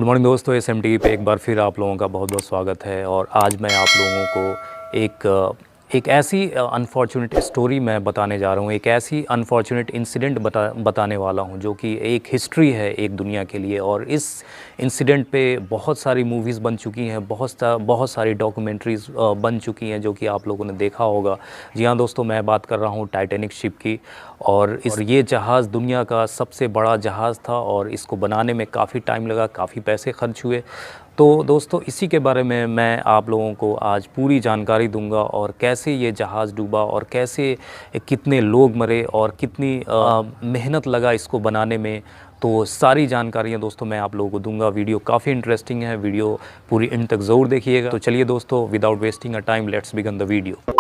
Good morning दोस्तों, SMTV पे एक बार फिर आप लोगों का बहुत बहुत स्वागत है। और आज मैं आप लोगों को एक ऐसी अनफॉर्चुनेट स्टोरी मैं बताने जा रहा हूँ, एक ऐसी अनफॉर्चुनेट इंसिडेंट बताने वाला हूँ जो कि एक हिस्ट्री है एक दुनिया के लिए। और इस इंसिडेंट पे बहुत सारी मूवीज़ बन चुकी हैं, बहुत सारी डॉक्यूमेंट्रीज़ बन चुकी हैं जो कि आप लोगों ने देखा होगा। जी हाँ दोस्तों, मैं बात कर रहा हूँ टाइटैनिक शिप की। और ये जहाज़ दुनिया का सबसे बड़ा जहाज़ था और इसको बनाने में काफ़ी टाइम लगा, काफ़ी पैसे खर्च हुए। तो दोस्तों, इसी के बारे में मैं आप लोगों को आज पूरी जानकारी दूंगा और कैसे ये जहाज़ डूबा और कैसे कितने लोग मरे और कितनी मेहनत लगा इसको बनाने में। तो सारी जानकारियाँ दोस्तों मैं आप लोगों को दूंगा। वीडियो काफ़ी इंटरेस्टिंग है, वीडियो पूरी एंड तक ज़रूर देखिएगा। तो चलिए दोस्तों, without wasting a time let's begin the video.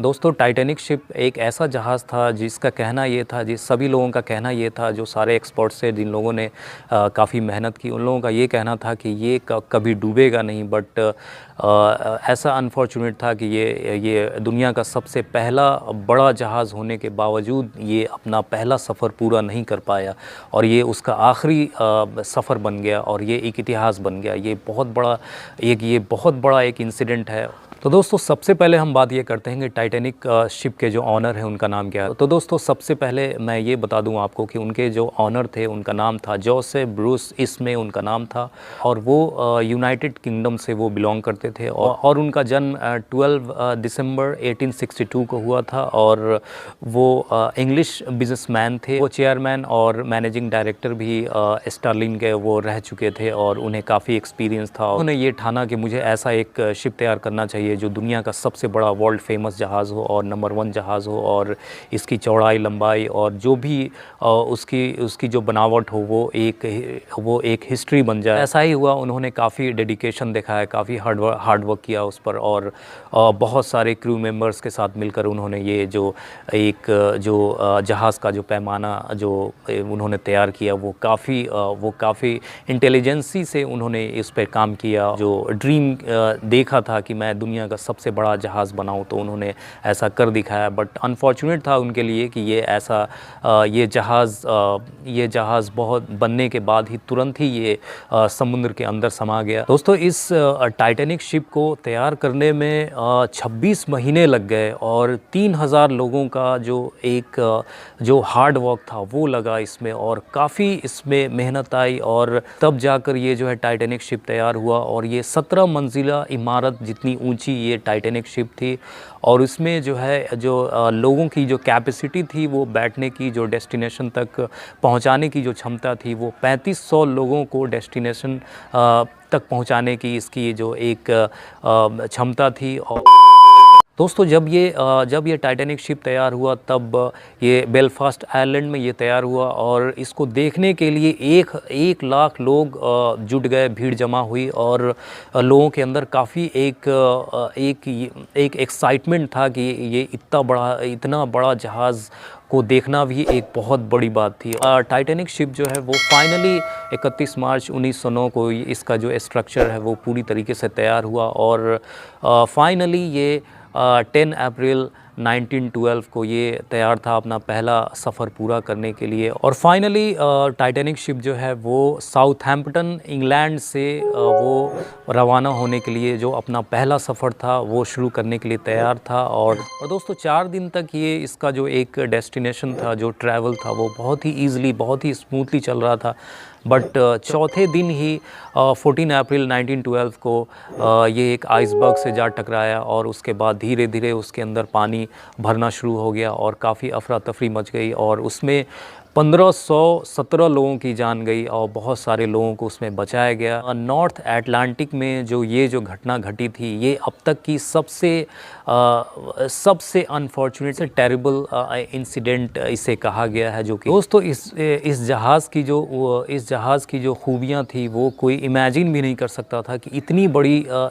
दोस्तों, टाइटैनिक शिप एक ऐसा जहाज़ था जिसका कहना ये था, सभी लोगों का कहना ये था, जो सारे एक्सपर्ट्स थे, जिन लोगों ने काफ़ी मेहनत की, उन लोगों का ये कहना था कि ये कभी डूबेगा नहीं। बट ऐसा अनफॉर्चुनेट था कि ये दुनिया का सबसे पहला बड़ा जहाज़ होने के बावजूद ये अपना पहला सफ़र पूरा नहीं कर पाया और ये उसका आखिरी सफ़र बन गया और ये एक इतिहास बन गया। ये बहुत बड़ा एक इंसिडेंट है। तो दोस्तों, सबसे पहले हम बात ये करते हैं कि टाइटैनिक शिप के जो ऑनर हैं उनका नाम क्या है। तो दोस्तों, सबसे पहले मैं ये बता दूं आपको कि उनके जो ऑनर थे उनका नाम था जोसेफ ब्रूस इसमे उनका नाम था। और वो यूनाइटेड किंगडम से वो बिलोंग करते थे और उनका जन्म 12 दिसंबर 1862 को हुआ था। और वो इंग्लिश बिजनेसमैन थे। वो चेयरमैन और मैनेजिंग डायरेक्टर भी स्टारलिन के वो रह चुके थे और उन्हें काफ़ी एक्सपीरियंस था। उन्होंने ये ठाना कि मुझे ऐसा एक शिप तैयार करना चाहिए जो दुनिया का सबसे बड़ा वर्ल्ड फेमस जहाज़ हो और नंबर 1 जहाज़ हो और इसकी चौड़ाई लंबाई और जो भी उसकी जो बनावट हो वो एक हिस्ट्री बन जाए। ऐसा ही हुआ। उन्होंने काफ़ी डेडिकेशन दिखाया, काफ़ी हार्ड वर्क किया उस पर और बहुत सारे क्रू मेंबर्स के साथ मिलकर उन्होंने ये जो जहाज़ का जो पैमाना जो उन्होंने तैयार किया वो काफ़ी इंटेलिजेंसी से उन्होंने इस पर काम किया। जो ड्रीम देखा था कि मैं दुनिया का सबसे बड़ा जहाज़ बनाऊं, तो उन्होंने ऐसा कर दिखाया। बट अनफॉर्चुनेट था उनके लिए कि ये जहाज़ बहुत बनने के बाद ही तुरंत ही ये समुद्र के अंदर समा गया। दोस्तों, इस टाइटैनिक शिप को तैयार करने में 26 महीने लग गए और 3000 लोगों का जो हार्ड वर्क था वो लगा इसमें और काफ़ी इसमें मेहनत आई। और तब जाकर ये जो है टाइटैनिक शिप तैयार हुआ और ये 17 मंजिला इमारत जितनी ऊंची ये टाइटैनिक शिप थी। और इसमें जो है लोगों की जो कैपेसिटी थी, वो बैठने की, जो डेस्टिनेशन तक पहुंचाने की जो क्षमता थी, वो 3500 लोगों को डेस्टिनेशन तक पहुंचाने की इसकी जो एक क्षमता थी। और दोस्तों, जब ये टाइटैनिक शिप तैयार हुआ तब ये बेलफास्ट आयरलैंड में ये तैयार हुआ और इसको देखने के लिए 1 लाख लोग जुट गए, भीड़ जमा हुई और लोगों के अंदर काफ़ी एक एक्साइटमेंट था कि ये इतना बड़ा जहाज़ को देखना भी एक बहुत बड़ी बात थी। टाइटैनिक शिप जो है वो फाइनली 31 मार्च 1909 को इसका जो स्ट्रक्चर है वो पूरी तरीके से तैयार हुआ और फाइनली ये 10 अप्रैल 1912 को ये तैयार था अपना पहला सफ़र पूरा करने के लिए। और फाइनली टाइटैनिक शिप जो है वो साउथहैम्पटन इंग्लैंड से वो रवाना होने के लिए जो अपना पहला सफ़र था वो शुरू करने के लिए तैयार था। और दोस्तों, 4 दिन तक ये इसका जो एक डेस्टिनेशन था, जो ट्रैवल था, वो बहुत ही ईज़िली, बहुत ही स्मूथली चल रहा था। बट चौथे दिन ही 14 अप्रैल 1912 को ये एक आइसबर्ग से जा टकराया और उसके बाद धीरे धीरे उसके अंदर पानी भरना शुरू हो गया और काफ़ी अफरा तफरी मच गई और उसमें 1517 लोगों की जान गई और बहुत सारे लोगों को उसमें बचाया गया। नॉर्थ अटलांटिक में जो घटना घटी थी, ये अब तक की सबसे अनफॉर्चुनेट से टेरिबल इंसिडेंट इसे कहा गया है। जो कि दोस्तों, इस जहाज़ की जो खूबियाँ थी वो कोई इमेजिन भी नहीं कर सकता था कि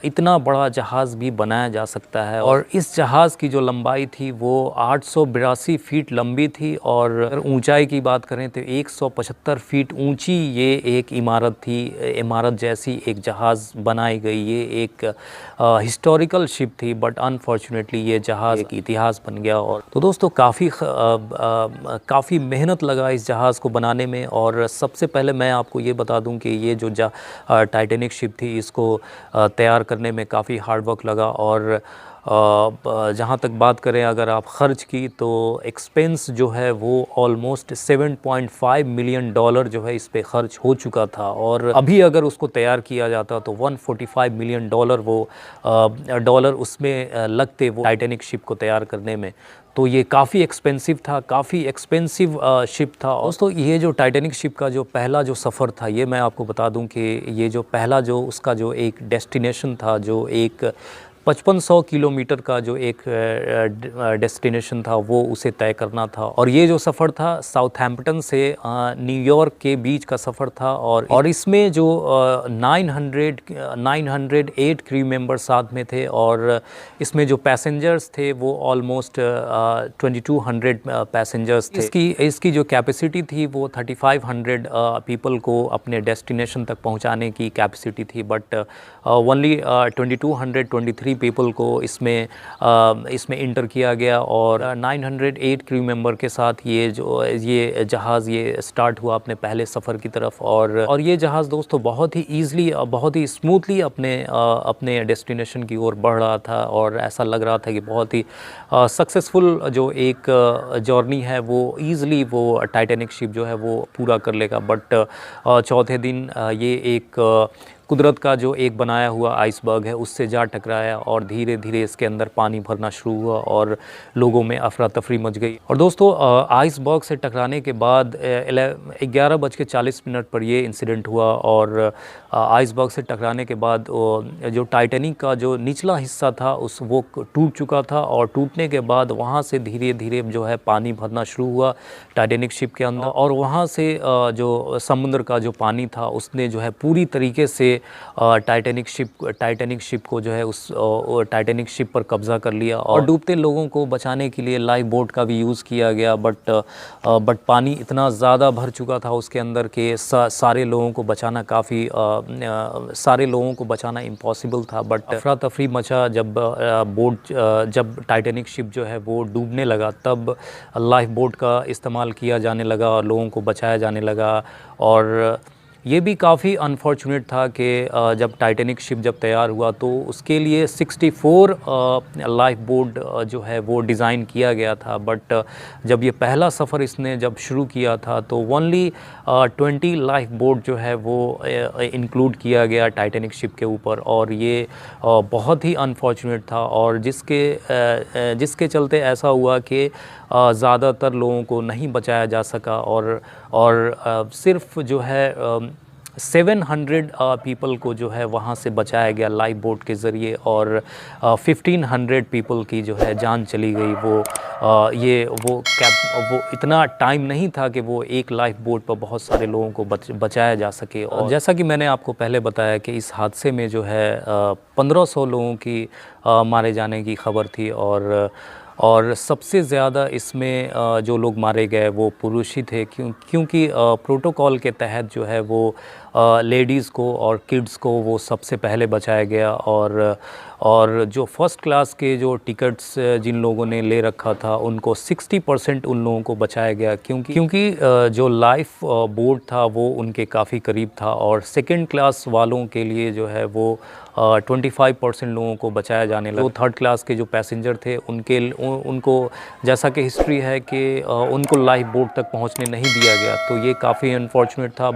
इतना बड़ा जहाज़ भी बनाया जा सकता है। और इस जहाज़ की जो लंबाई थी वो 882 फीट लंबी थी और ऊंचाई की बात करें तो 175 फीट ऊंची ये एक इमारत थी। इमारत जैसी एक जहाज़ बनाई गई। ये एक हिस्टोरिकल शिप थी, बट अनफॉर्चुनेटली ये जहाज़ एक इतिहास बन गया। और तो दोस्तों काफ़ी मेहनत लगा इस जहाज़ को बनाने में। और सबसे पहले मैं आपको ये बता दूं कि ये जो टाइटैनिक शिप थी, इसको तैयार करने में काफ़ी हार्ड वर्क लगा। और जहाँ तक बात करें अगर आप ख़र्च की, तो एक्सपेंस जो है वो ऑलमोस्ट $7.5 मिलियन जो है इस पे ख़र्च हो चुका था। और अभी अगर उसको तैयार किया जाता तो $145 मिलियन वो डॉलर उसमें लगते वो टाइटैनिक शिप को तैयार करने में। तो ये काफ़ी एक्सपेंसिव था, काफ़ी एक्सपेंसिव शिप था। दोस्तों ये जो टाइटैनिक शिप का जो पहला जो सफ़र था, ये मैं आपको बता दूं कि ये जो पहला जो उसका जो एक डेस्टिनेशन था, जो एक 5500 किलोमीटर का जो एक डेस्टिनेशन था, वो उसे तय करना था। और ये जो सफ़र था साउथहैम्पटन से न्यूयॉर्क के बीच का सफ़र था। और इसमें जो 908 क्रू मेंबर साथ में थे। और इसमें जो पैसेंजर्स थे वो ऑलमोस्ट 2200 पैसेंजर्स थे। इसकी जो कैपेसिटी थी वो 3500 पीपल को अपने डेस्टिनेशन तक पहुंचाने की कैपेसिटी थी। बट ओनली 2223 पीपल को इसमें इंटर किया गया। और 908 क्रू मेंबर के साथ ये जहाज़ ये स्टार्ट हुआ अपने पहले सफ़र की तरफ। और ये जहाज़ दोस्तों बहुत ही ईज़िली, बहुत ही स्मूथली अपने डेस्टिनेशन की ओर बढ़ रहा था। और ऐसा लग रहा था कि बहुत ही सक्सेसफुल जो एक जर्नी है वो ईज़िली वो टाइटैनिक शिप जो है वो पूरा कर लेगा। बट चौथे दिन ये एक कुदरत का जो एक बनाया हुआ आइसबर्ग है उससे जा टकराया। और धीरे धीरे इसके अंदर पानी भरना शुरू हुआ और लोगों में अफरा तफरी मच गई। और दोस्तों आइसबर्ग से टकराने के बाद 11:40 पर ये इंसिडेंट हुआ। और आइसबर्ग से टकराने के बाद जो टाइटैनिक का जो निचला हिस्सा था वो टूट चुका था। और टूटने के बाद वहाँ से धीरे धीरे जो है पानी भरना शुरू हुआ टाइटैनिक शिप के अंदर। और वहाँ से जो समुद्र का जो पानी था उसने जो है पूरी तरीके से टाइटैनिक शिप को जो है उस टाइटैनिक शिप पर कब्ज़ा कर लिया। और डूबते लोगों को बचाने के लिए लाइफ बोट का भी यूज़ किया गया। बट पानी इतना ज़्यादा भर चुका था उसके अंदर कि सारे लोगों को बचाना इम्पॉसिबल था। बट अफरा तफरी मचा जब टाइटैनिक शिप जो है वो डूबने लगा, तब लाइफ बोट का इस्तेमाल किया जाने लगा और लोगों को बचाया जाने लगा। और ये भी काफ़ी अनफॉर्चुनेट था कि जब टाइटैनिक शिप जब तैयार हुआ तो उसके लिए 64 लाइफ बोट जो है वो डिज़ाइन किया गया था। बट जब ये पहला सफ़र इसने जब शुरू किया था तो ओनली 20 लाइफ बोट जो है वो इंक्लूड किया गया टाइटैनिक शिप के ऊपर। और ये बहुत ही अनफॉर्चुनेट था। और जिसके चलते ऐसा हुआ कि ज़्यादातर लोगों को नहीं बचाया जा सका। और सिर्फ जो है 700 पीपल को जो है वहाँ से बचाया गया लाइफ बोट के ज़रिए। और 1500 पीपल की जो है जान चली गई। वो इतना टाइम नहीं था कि वो एक लाइफ बोट पर बहुत सारे लोगों को बचाया जा सके। और जैसा कि मैंने आपको पहले बताया कि इस हादसे में जो है 1500 लोगों की मारे जाने की खबर थी। और सबसे ज़्यादा इसमें जो लोग मारे गए वो पुरुष ही थे, क्योंकि प्रोटोकॉल के तहत जो है वो लेडीज़ को और किड्स को वो सबसे पहले बचाया गया। और जो फर्स्ट क्लास के जो टिकट्स जिन लोगों ने ले रखा था उनको 60% उन लोगों को बचाया गया, क्योंकि जो लाइफ बोट था वो उनके काफ़ी करीब था। और सेकंड क्लास वालों के लिए जो है वो 25% लोगों को बचाया जाने लगा। तो थर्ड क्लास के जो पैसेंजर थे उनको जैसा कि हिस्ट्री है कि उनको लाइफ बोट तक पहुंचने नहीं दिया गया। तो ये काफ़ी अनफॉर्चुनेट था।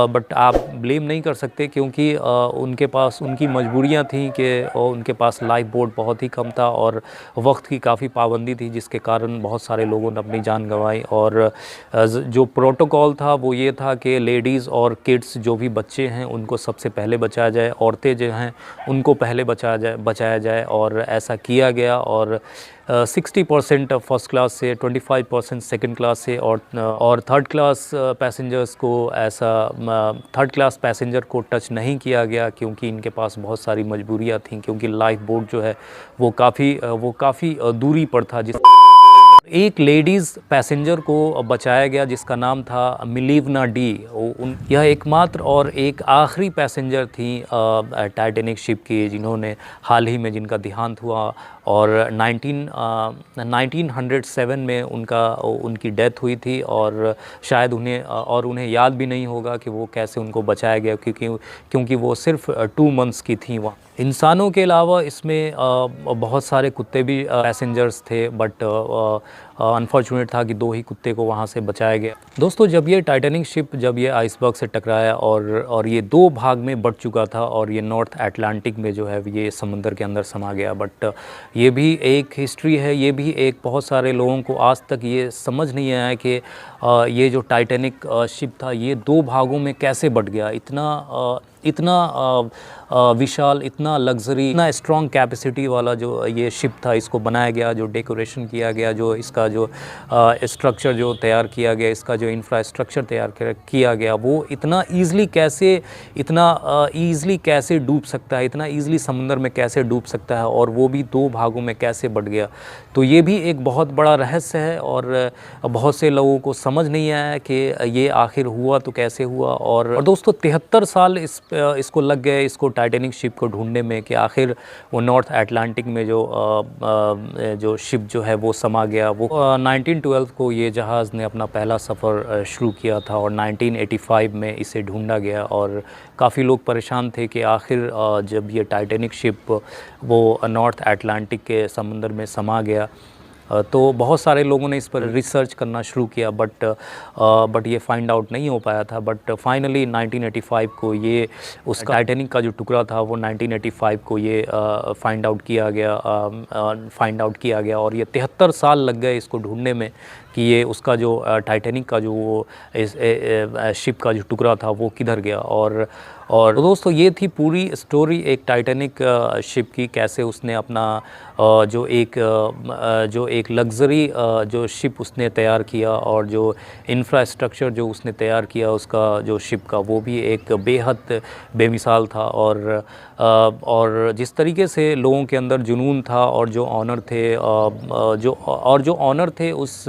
बट आप ब्लेम नहीं कर सकते, क्योंकि उनके पास उनकी मजबूरियां थीं कि उनके पास लाइफ बोट बहुत ही कम था और वक्त की काफ़ी पाबंदी थी, जिसके कारण बहुत सारे लोगों ने अपनी जान गंवाई। और जो प्रोटोकॉल था वो ये था कि लेडीज़ और किड्स जो भी बच्चे हैं उनको सबसे पहले बचाया जाए, औरतें जो हैं उनको पहले बचाया जाए। और ऐसा किया गया। और 60% फर्स्ट क्लास से, 25% सेकंड क्लास से, और थर्ड क्लास पैसेंजर्स को थर्ड क्लास पैसेंजर को टच नहीं किया गया, क्योंकि इनके पास बहुत सारी मजबूरियां थीं, क्योंकि लाइफ बोट जो है वो काफ़ी दूरी पर था। एक लेडीज़ पैसेंजर को बचाया गया जिसका नाम था मिलीवना डी। यह एकमात्र और एक आखिरी पैसेंजर थी टाइटैनिक शिप की जिन्होंने हाल ही में जिनका देहांत हुआ और 1907 में उनकी डेथ हुई थी और शायद उन्हें याद भी नहीं होगा कि वो कैसे उनको बचाया गया, क्योंकि वो सिर्फ 2 मंथ्स की थी वहाँ। इंसानों के अलावा इसमें बहुत सारे कुत्ते भी पैसेंजर्स थे, बट अनफॉर्चुनेट था कि 2 ही कुत्ते को वहाँ से बचाया गया। दोस्तों, जब ये टाइटैनिक शिप जब ये आइसबर्ग से टकराया और ये 2 भाग में बँट चुका था और ये नॉर्थ अटलांटिक में जो है ये समंदर के अंदर समा गया। बट ये भी एक हिस्ट्री है, ये भी एक बहुत सारे लोगों को आज तक ये समझ नहीं आया कि ये जो टाइटैनिक शिप था ये 2 भागों में कैसे बँट गया। इतना विशाल, इतना लग्जरी, इतना स्ट्रॉन्ग कैपेसिटी वाला जो ये शिप था, इसको बनाया गया, जो डेकोरेशन किया गया, जो इसका जो स्ट्रक्चर जो तैयार किया गया, इसका जो इंफ्रास्ट्रक्चर तैयार किया गया, वो इतना ईज़िली कैसे डूब सकता है, इतना ईज़िली समंदर में कैसे डूब सकता है और वो भी 2 भागों में कैसे बँट गया। तो ये भी एक बहुत बड़ा रहस्य है और बहुत से लोगों को समझ नहीं आया कि ये आखिर हुआ तो कैसे हुआ। और दोस्तों 73 साल इसको लग गए, इसको टाइटैनिक शिप को ढूंढने में, कि आखिर वो नॉर्थ अटलांटिक में जो शिप जो है वो समा गया। वो 1912 को ये जहाज़ ने अपना पहला सफ़र शुरू किया था और 1985 में इसे ढूंढा गया और काफ़ी लोग परेशान थे कि आखिर जब ये टाइटैनिक शिप वो नॉर्थ अटलांटिक के समंदर में समा गया तो बहुत सारे लोगों ने इस पर रिसर्च करना शुरू किया, बट ये फाइंड आउट नहीं हो पाया था। बट फाइनली 1985 को ये उसका टाइटैनिक का जो टुकड़ा था वो 1985 को ये फाइंड आउट किया गया और ये 73 साल लग गए इसको ढूंढने में कि ये उसका जो टाइटैनिक का जो वो शिप का जो टुकड़ा था वो किधर गया। और दोस्तों ये थी पूरी स्टोरी एक टाइटैनिक शिप की, कैसे उसने अपना जो एक लग्ज़री जो शिप उसने तैयार किया और जो इंफ्रास्ट्रक्चर जो उसने तैयार किया उसका जो शिप का, वो भी एक बेहद बेमिसाल था। और जिस तरीके से लोगों के अंदर जुनून था और जो ऑनर थे उस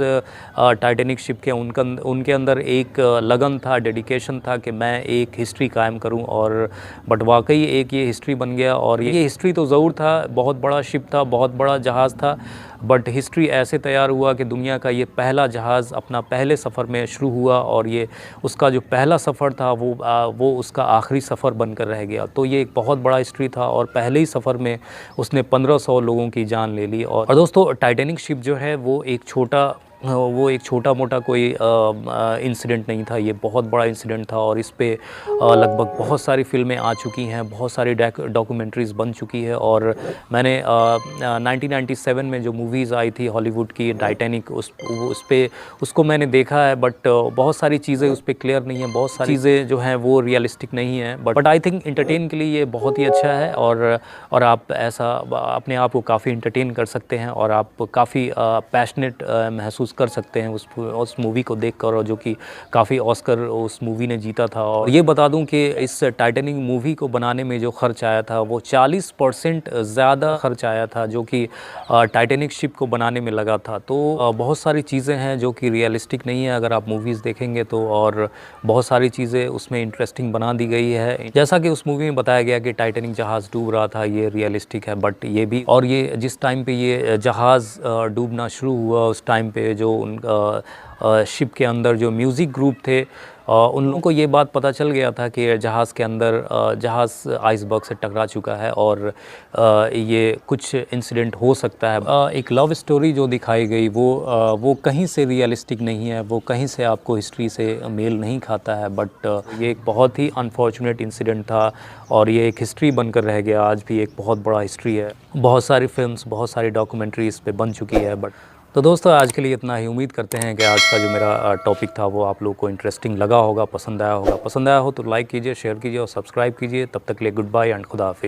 टाइटैनिक शिप के, उनके अंदर एक लगन था, डेडिकेशन था कि मैं एक हिस्ट्री कायम करूं। और बट वाकई एक ये हिस्ट्री बन गया और ये हिस्ट्री तो ज़रूर था, बहुत बड़ा शिप था, बहुत बड़ा जहाज़ था, बट हिस्ट्री ऐसे तैयार हुआ कि दुनिया का ये पहला जहाज़ अपना पहले सफ़र में शुरू हुआ और ये उसका जो पहला सफ़र था वो उसका आखिरी सफ़र बनकर रह गया। तो ये एक बहुत बड़ा हिस्ट्री था और पहले ही सफ़र में उसने 1500 लोगों की जान ले ली। और दोस्तों टाइटैनिक शिप जो है वो एक छोटा मोटा कोई इंसिडेंट नहीं था, ये बहुत बड़ा इंसिडेंट था और इस पे लगभग बहुत सारी फ़िल्में आ चुकी हैं, बहुत सारी डॉक्यूमेंट्रीज़ बन चुकी है। और मैंने 1997 में जो मूवीज़ आई थी हॉलीवुड की टाइटैनिक, उसको मैंने देखा है, बट बहुत सारी चीज़ें उस पर क्लियर नहीं है, बहुत सारी चीज़ें जो हैं वो रियलिस्टिक नहीं है। बट आई थिंक इंटरटेन के लिए ये बहुत ही अच्छा है और आप ऐसा अपने आप को काफ़ी इंटरटेन कर सकते हैं और आप काफ़ी पैशनेट महसूस कर सकते हैं उस मूवी को देखकर, और जो कि काफ़ी ऑस्कर उस मूवी ने जीता था। और ये बता दूं कि इस टाइटैनिक मूवी को बनाने में जो खर्च आया था वो 40% ज़्यादा खर्च आया था जो कि टाइटैनिक शिप को बनाने में लगा था। तो बहुत सारी चीज़ें हैं जो कि रियलिस्टिक नहीं है अगर आप मूवीज़ देखेंगे तो, और बहुत सारी चीज़ें उसमें इंटरेस्टिंग बना दी गई है। जैसा कि उस मूवी में बताया गया कि टाइटैनिक जहाज़ डूब रहा था, ये रियलिस्टिक है, बट ये भी, और ये जिस टाइम पे ये जहाज़ डूबना शुरू हुआ उस टाइम पे जो उन शिप के अंदर जो म्यूज़िक ग्रुप थे उन लोगों को ये बात पता चल गया था कि जहाज़ के अंदर जहाज़ आइसबर्ग से टकरा चुका है और ये कुछ इंसिडेंट हो सकता है। एक लव स्टोरी जो दिखाई गई वो कहीं से रियलिस्टिक नहीं है, वो कहीं से आपको हिस्ट्री से मेल नहीं खाता है, बट ये एक बहुत ही अनफॉर्चुनेट इंसिडेंट था और ये एक हिस्ट्री बनकर रह गया। आज भी एक बहुत बड़ा हिस्ट्री है, बहुत सारी फिल्म्स, बहुत सारी डॉक्यूमेंट्री इस पर बन चुकी है। बट तो दोस्तों आज के लिए इतना ही। उम्मीद करते हैं कि आज का जो मेरा टॉपिक था वो आप लोगों को इंटरेस्टिंग लगा होगा, पसंद आया होगा। पसंद आया हो तो लाइक कीजिए, शेयर कीजिए और सब्सक्राइब कीजिए। तब तक के लिए गुड बाय एंड खुदा हाफिज़।